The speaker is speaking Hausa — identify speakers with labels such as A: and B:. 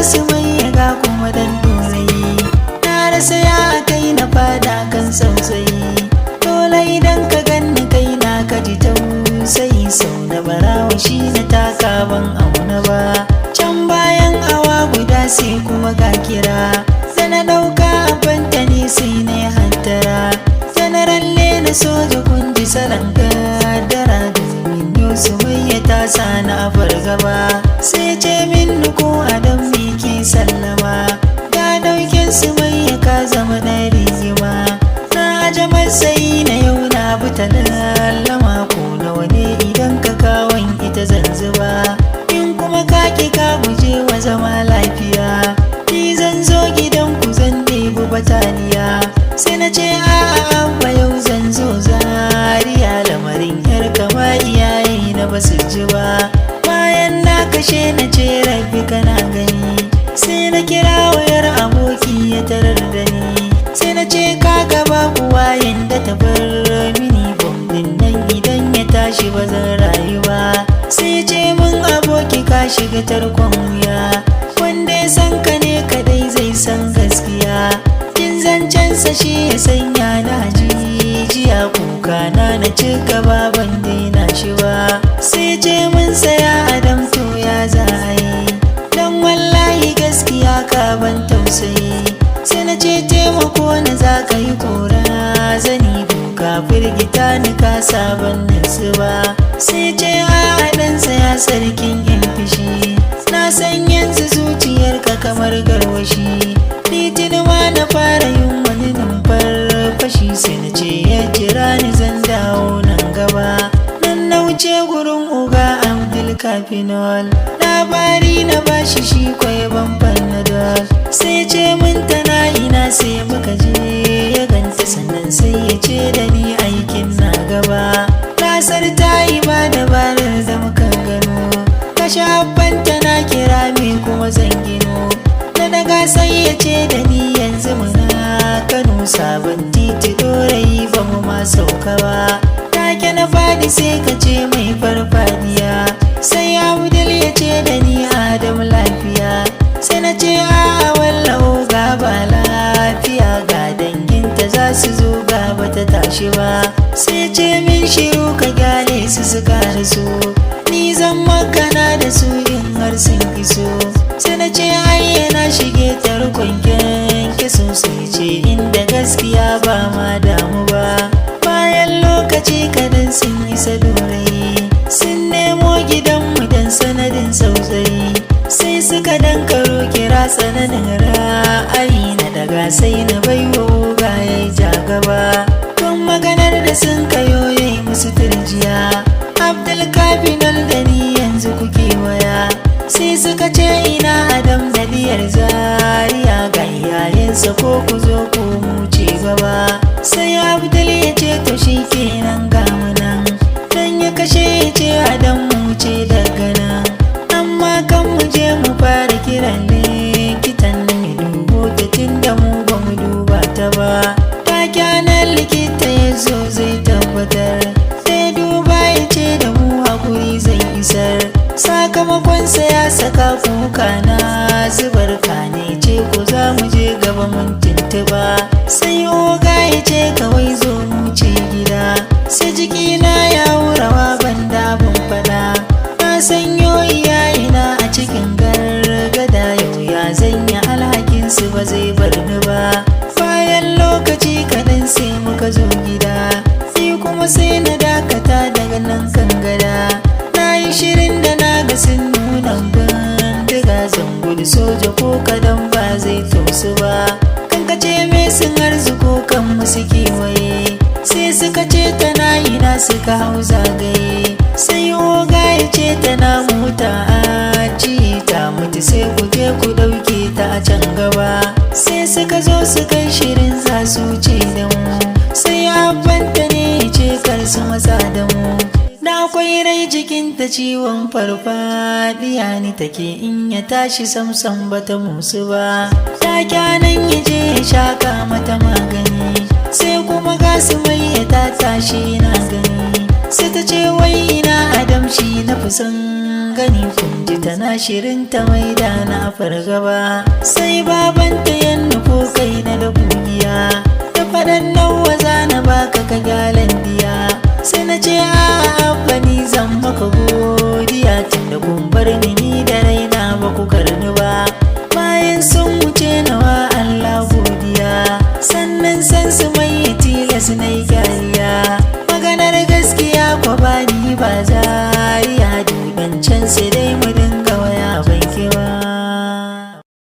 A: su mai ga kuma dan dorayi na rasa ya kai na fada kan sausayi dole idan ka ganni kai na ka ji tausayi sau da barawa shi na taka ban auna ba can bayan awa guda sai kuma ga kira da na ɗauka abanta ne sai na yi hantara janaralle na soja kundi salon kaddara domin yau su mai ta sa na fargaba sai ce min ko adam me ke sallama ga daukin su mai ka zama ɗan rigima na aje matsayi na yau na buta lallama ko nawa ne idan ka kawon ita zanzuba in kuma ka ki ka guje wa zama lafiya ni zan zo gidan ku zan ɗebi bataliya sai na ce a'a ba yau zan zo Zariya lamarin yar kama iyaye na basu ji ba bayan na kashe na ce rabbi kana gani sai na kira wayar aboki ya tarar da ni sai na ce ka gaba kuwa yanda ta bar mini bombin nan idan ya tashi ba zan rayu ba sai ce mun aboki ka shiga tarkon wuya wanda ya san ka ne kadai zai san gaskiya kin zancensa shi ya sanya na jijiya kuka na ci gaba ban daina shi ba sai ce mun saya adam to ya zai dan wallahi gaskiya ka ban tausayi sai na ce taimako na za ka yi kora zani doka firgita ni ka saban nasu ba sai ce a dan saya sarkin yan fishi na san yanzu zuciyarka kamar garwashi litini ma na fara yin wani numfarfashi sai na ce ya jira ni zan dawo nan gaba nan na wuce gurin uga Abdul Kafinol labari na bashi shi kwaye ban panadol sai ce mun tana ina sai muka je ya ganta sannan sai ya ce da ni aikin na gaba lasar ta yi ba dabarar da muka gano kashe abbanta na kira me kuma zan gino da daga sai ya ce da ni yanzu muna Kano sabon titi dorayi ba mu ma sauka ba take na fadi sai ka ce mai farfadiya sai Abdul ya ce da ni Adam lafiya sai na ce a'a wallahu ga ba lafiya ga danginta za su zo ga bata tashi ba sai ce min shiru ka gyale su suka rasu ni zan makana da su in har sun iso sai na ce ayyana shige tarkon kyankyaso sai ce inda gaskiya ba ma damu ba bayan lokaci kadan sun yi sadorai sun nemo gidanmu dan sanadin sautsayi sai suka dankaro kira tsananin ra'ayi na daga sai na baiwa ga ya ja gaba kan maganar da sun kayo yayi musu turjiya Abdul Kafinol da ni yanzu kuke waya sai suka ce ina Adam da diyar Zariya ga iyayensa ko ku zo ku mu ci gaba sai Abdul ya ce to shikenan ga mu nan dan ya kashe ya ce Adam mu ce daga nan amma kan mu je mu fara kiran likitan nan ya dubo ta tunda mu ba mu duba ta ba takyanan likita ya zo zai tabbatar sai duba ya ce da mu hakuri zai isar sakamakonsa ya saka kuka na zubar kane ce ko za mu je gaba mun tuntuba sai oga ya ce kawai zo mu ce gida sai jikina ya wurawa banda ban fada na sanyo iyayena a cikin gargada yau ya zanya alhakinsu ba zai bar ni ba bayan lokaci kaɗan sai muka zo gida sai kuma sai na dakata daga nan kan gada na yi shirin da na ga sun nuna bindiga zan gudu soja ko kadan ba zai tausu ba kankace me sun arzuko kan musu kewaye sai suka ce tana ina suka hau zagaye sai oga ya ce tana mota aji ta mutu sai ku je ku dauke ta a can gaba sai suka zo su kai shirin za su ce da mu sai abbanta ne ya ce kar su matsa da mu da akwai rai jikinta ciwon farfadiya ni take in ya tashi samsam bata musu ba takyanan ya je ya shaka mata magani sai kuma gasu mai ya ta tashi na gani sai ta ce wai ina Adam shi na fi son gani kun ji ta tana shirin ta maida na fargaba sai babanta ya